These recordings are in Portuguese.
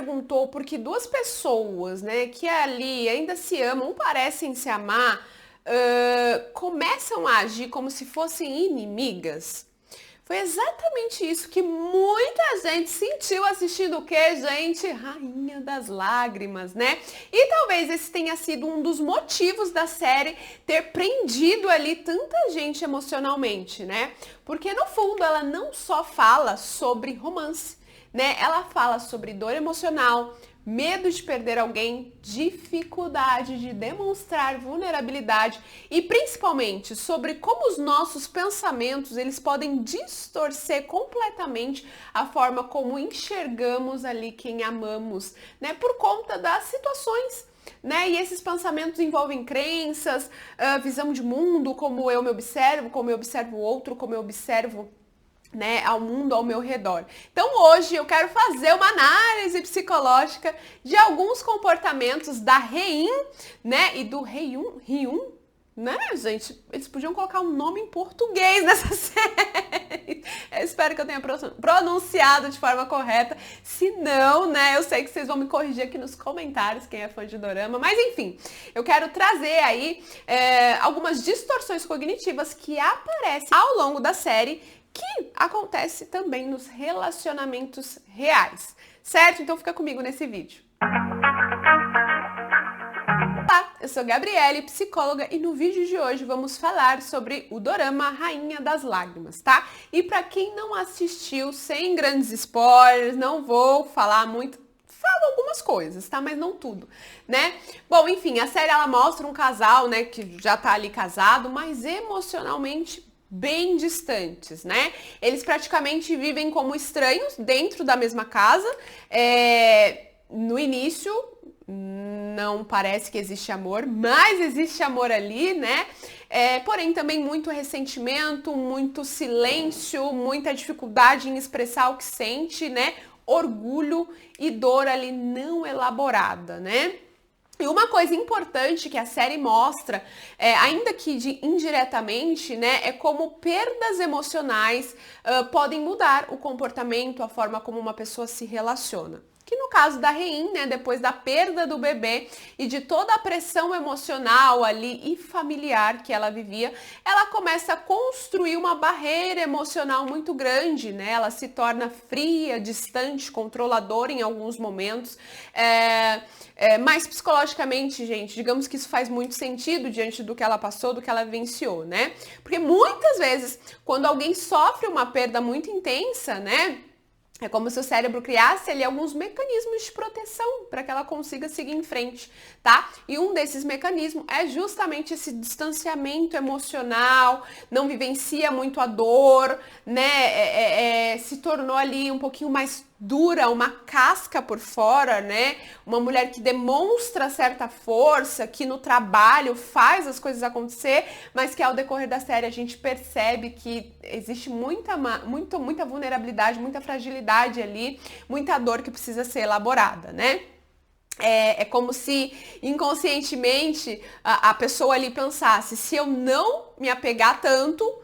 perguntou por que duas pessoas, né, que ali ainda se amam, parecem se amar, começam a agir como se fossem inimigas? Foi exatamente isso que muita gente sentiu assistindo o quê, gente? Rainha das Lágrimas, né? E talvez esse tenha sido um dos motivos da série ter prendido ali tanta gente emocionalmente, né? Porque no fundo ela não só fala sobre romance, né? Ela fala sobre dor emocional, medo de perder alguém, dificuldade de demonstrar vulnerabilidade e principalmente sobre como os nossos pensamentos eles podem distorcer completamente a forma como enxergamos ali quem amamos, né? Por conta das situações. Né? E esses pensamentos envolvem crenças, visão de mundo, como eu me observo, como eu observo o outro, como eu observo, né, ao mundo ao meu redor. Então hoje eu quero fazer uma análise psicológica de alguns comportamentos da Hein, né, e do Hyun, né, gente? Eles podiam colocar um nome em português nessa série. Eu espero que eu tenha pronunciado de forma correta. Se não, né, eu sei que vocês vão me corrigir aqui nos comentários, quem é fã de dorama. Mas enfim, eu quero trazer aí algumas distorções cognitivas que aparecem ao longo da série que acontece também nos relacionamentos reais, certo? Então fica comigo nesse vídeo. Olá, eu sou Gabriele, psicóloga, e no vídeo de hoje vamos falar sobre o dorama Rainha das Lágrimas, tá? E para quem não assistiu, sem grandes spoilers, não vou falar muito, falo algumas coisas, tá? Mas não tudo, né? Bom, enfim, a série ela mostra um casal, né, que já tá ali casado, mas emocionalmente bem distantes, né? Eles praticamente vivem como estranhos dentro da mesma casa. No início não parece que existe amor, mas existe amor ali, né? Porém também muito ressentimento, muito silêncio, muita dificuldade em expressar o que sente, né? Orgulho e dor ali não elaborada, né? E uma coisa importante que a série mostra, ainda que indiretamente, né, é como perdas emocionais podem mudar o comportamento, a forma como uma pessoa se relaciona. Que no caso da Hein, né, depois da perda do bebê e de toda a pressão emocional ali e familiar que ela vivia, ela começa a construir uma barreira emocional muito grande, né? Ela se torna fria, distante, controladora em alguns momentos. Mas psicologicamente, gente, digamos que isso faz muito sentido diante do que ela passou, do que ela vivenciou, né? Porque muitas vezes, quando alguém sofre uma perda muito intensa, né? É como se o cérebro criasse ali alguns mecanismos de proteção para que ela consiga seguir em frente, tá? E um desses mecanismos é justamente esse distanciamento emocional, não vivencia muito a dor, né? Se tornou ali um pouquinho mais dura, uma casca por fora, né? Uma mulher que demonstra certa força, que no trabalho faz as coisas acontecer, mas que ao decorrer da série a gente percebe que existe muita vulnerabilidade, muita fragilidade ali, muita dor que precisa ser elaborada, né? É como se inconscientemente a pessoa ali pensasse, se eu não me apegar tanto,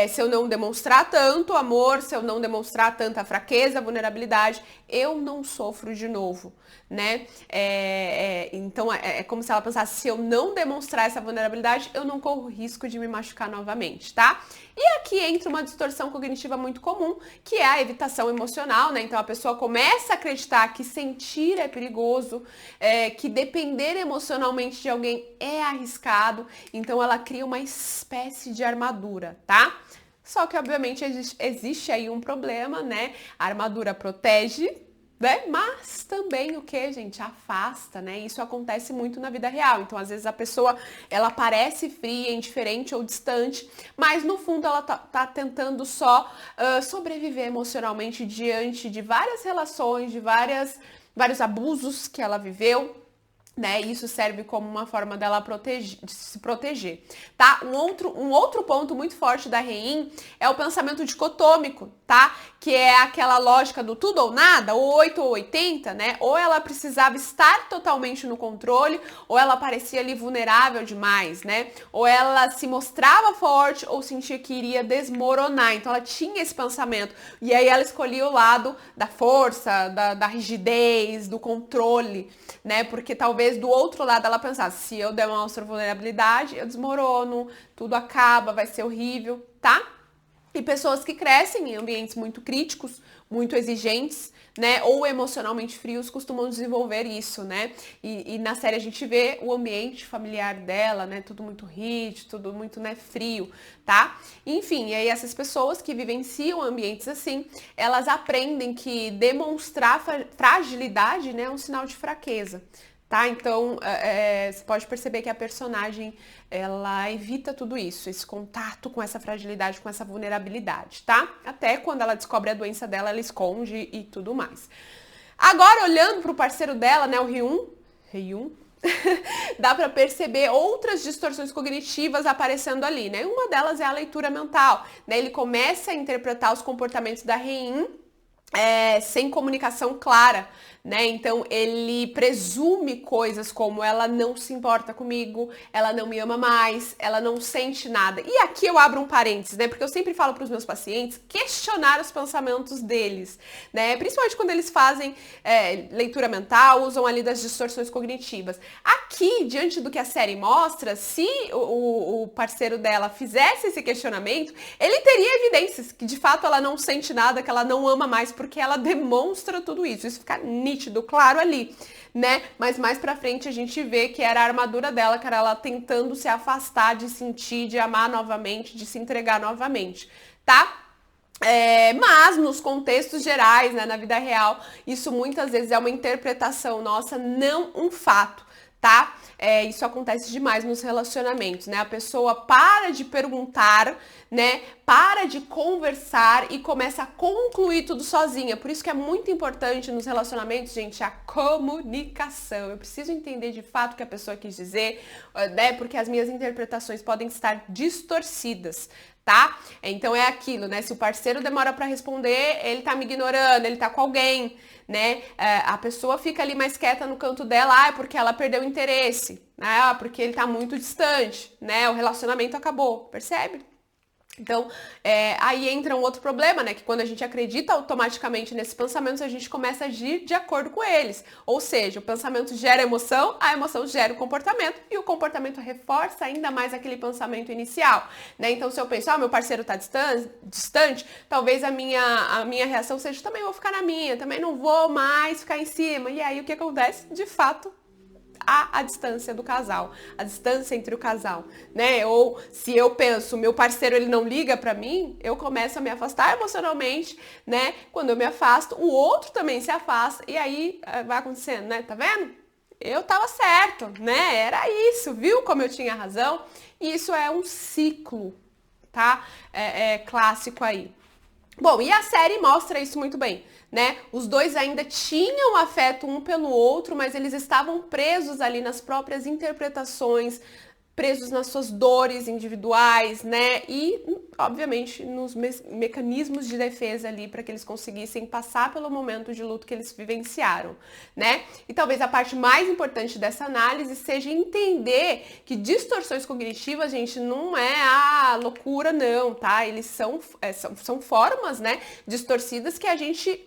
se eu não demonstrar tanto amor, se eu não demonstrar tanta fraqueza, vulnerabilidade, eu não sofro de novo, né? Então é como se ela pensasse, se eu não demonstrar essa vulnerabilidade, eu não corro risco de me machucar novamente, tá? E aqui entra uma distorção cognitiva muito comum, que é a evitação emocional, né? Então a pessoa começa a acreditar que sentir é perigoso, que depender emocionalmente de alguém é arriscado, então ela cria uma espécie de armadura, tá? Só que obviamente existe aí um problema, né? A armadura protege, né? Mas também o que, gente? Afasta, né? Isso acontece muito na vida real. Então, às vezes a pessoa, ela parece fria, indiferente ou distante, mas no fundo ela tá tentando só sobreviver emocionalmente diante de várias relações, de vários abusos que ela viveu. né? Isso serve como uma forma dela de se proteger, tá? Um outro ponto muito forte da Rein é o pensamento dicotômico, tá? Que é aquela lógica do tudo ou nada, ou 8 ou 80, né? Ou ela precisava estar totalmente no controle, ou ela parecia ali vulnerável demais, né? Ou ela se mostrava forte ou sentia que iria desmoronar. Então ela tinha esse pensamento. E aí ela escolhia o lado da força, da rigidez, do controle, né? Porque talvez do outro lado ela pensasse, se eu demonstro vulnerabilidade, eu desmorono, tudo acaba, vai ser horrível, tá? E pessoas que crescem em ambientes muito críticos, muito exigentes, né, ou emocionalmente frios, costumam desenvolver isso, né? E na série a gente vê o ambiente familiar dela, né, tudo muito rígido, tudo muito, né, frio, tá? Enfim, e aí essas pessoas que vivenciam ambientes assim, elas aprendem que demonstrar fragilidade, né, é um sinal de fraqueza. Tá? Então, você pode perceber que a personagem, ela evita tudo isso, esse contato com essa fragilidade, com essa vulnerabilidade, tá? Até quando ela descobre a doença dela, ela esconde e tudo mais. Agora, olhando pro parceiro dela, né, o Hyun, dá para perceber outras distorções cognitivas aparecendo ali, né? Uma delas é a leitura mental, né? Ele começa a interpretar os comportamentos da Rein sem comunicação clara, né? Então ele presume coisas como ela não se importa comigo, ela não me ama mais, ela não sente nada. E aqui eu abro um parênteses, né? Porque eu sempre falo para os meus pacientes questionar os pensamentos deles, né? Principalmente quando eles fazem leitura mental, usam ali das distorções cognitivas. Aqui, diante do que a série mostra, se o parceiro dela fizesse esse questionamento, ele teria evidências que de fato ela não sente nada, que ela não ama mais, porque ela demonstra tudo isso. Isso fica nítido, claro ali, né? Mas mais pra frente a gente vê que era a armadura dela, que era ela tentando se afastar de sentir, de amar novamente, de se entregar novamente, tá? Mas nos contextos gerais, né, na vida real, isso muitas vezes é uma interpretação nossa, não um fato, tá? Isso acontece demais nos relacionamentos, né? A pessoa para de perguntar, né? Para de conversar e começa a concluir tudo sozinha. Por isso que é muito importante nos relacionamentos, gente, a comunicação. Eu preciso entender de fato o que a pessoa quis dizer, né? Porque as minhas interpretações podem estar distorcidas, tá? Então é aquilo, né? Se o parceiro demora para responder, ele tá me ignorando, ele tá com alguém, né? A pessoa fica ali mais quieta no canto dela, porque ela perdeu o interesse, né? Porque ele tá muito distante, né? O relacionamento acabou, percebe? Então, aí entra um outro problema, né? Que quando a gente acredita automaticamente nesses pensamentos, a gente começa a agir de acordo com eles. Ou seja, o pensamento gera emoção, a emoção gera o comportamento e o comportamento reforça ainda mais aquele pensamento inicial, né? Então, se eu penso, meu parceiro tá distante, talvez a minha reação seja, também vou ficar na minha, também não vou mais ficar em cima. E aí, o que acontece? De fato, a distância do casal, a distância entre o casal, né? Ou se eu penso, meu parceiro ele não liga pra mim, eu começo a me afastar emocionalmente, né? Quando eu me afasto, o outro também se afasta e aí vai acontecendo, né? Tá vendo? Eu tava certo, né? Era isso, viu como eu tinha razão? E isso é um ciclo, tá? Clássico aí. Bom, e a série mostra isso muito bem, né? Os dois ainda tinham afeto um pelo outro, mas eles estavam presos ali nas próprias interpretações, presos nas suas dores individuais, né? E, obviamente, nos mecanismos de defesa ali para que eles conseguissem passar pelo momento de luto que eles vivenciaram, né? E talvez a parte mais importante dessa análise seja entender que distorções cognitivas, gente, não é loucura não, tá? Eles são formas, né, distorcidas que a gente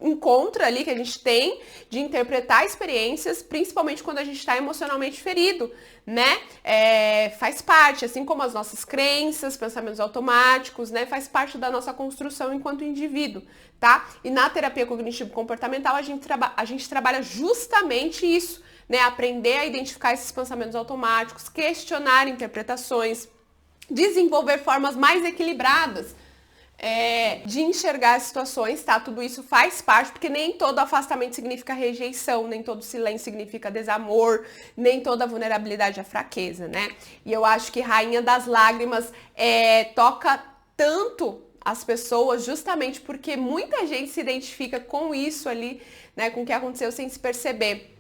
encontra ali, que a gente tem de interpretar experiências, principalmente quando a gente está emocionalmente ferido, né? Faz parte, assim como as nossas crenças, pensamentos automáticos, né? Faz parte da nossa construção enquanto indivíduo, tá? E na terapia cognitivo-comportamental a gente trabalha justamente isso, né? Aprender a identificar esses pensamentos automáticos, questionar interpretações, desenvolver formas mais equilibradas de enxergar as situações, tá? Tudo isso faz parte, porque nem todo afastamento significa rejeição, nem todo silêncio significa desamor, nem toda vulnerabilidade é fraqueza, né? E eu acho que Rainha das Lágrimas toca tanto as pessoas justamente porque muita gente se identifica com isso ali, né? Com o que aconteceu sem se perceber.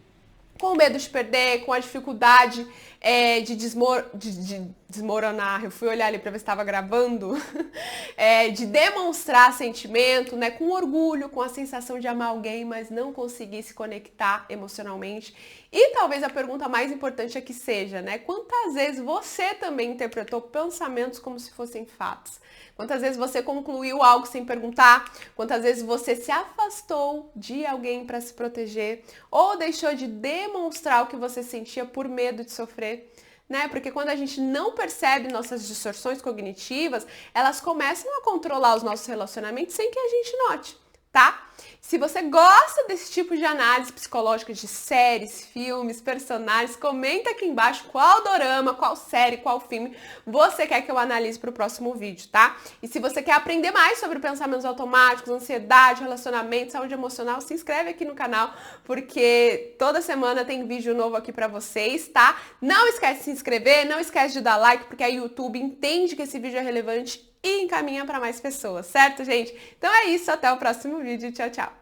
com medo de perder, com a dificuldade de desmoronar, eu fui olhar ali para ver se estava gravando, de demonstrar sentimento, né, com orgulho, com a sensação de amar alguém, mas não conseguir se conectar emocionalmente. E talvez a pergunta mais importante aqui seja, né, quantas vezes você também interpretou pensamentos como se fossem fatos? Quantas vezes você concluiu algo sem perguntar? Quantas vezes você se afastou de alguém para se proteger? Ou deixou de demonstrar o que você sentia por medo de sofrer? Né? Porque quando a gente não percebe nossas distorções cognitivas, elas começam a controlar os nossos relacionamentos sem que a gente note, tá? Se você gosta desse tipo de análise psicológica de séries, filmes, personagens, comenta aqui embaixo qual dorama, qual série, qual filme você quer que eu analise para o próximo vídeo, tá? E se você quer aprender mais sobre pensamentos automáticos, ansiedade, relacionamento, saúde emocional, se inscreve aqui no canal, porque toda semana tem vídeo novo aqui para vocês, tá? Não esquece de se inscrever, não esquece de dar like, porque aí o YouTube entende que esse vídeo é relevante e encaminha para mais pessoas, certo, gente? Então é isso, até o próximo vídeo. Tchau, tchau!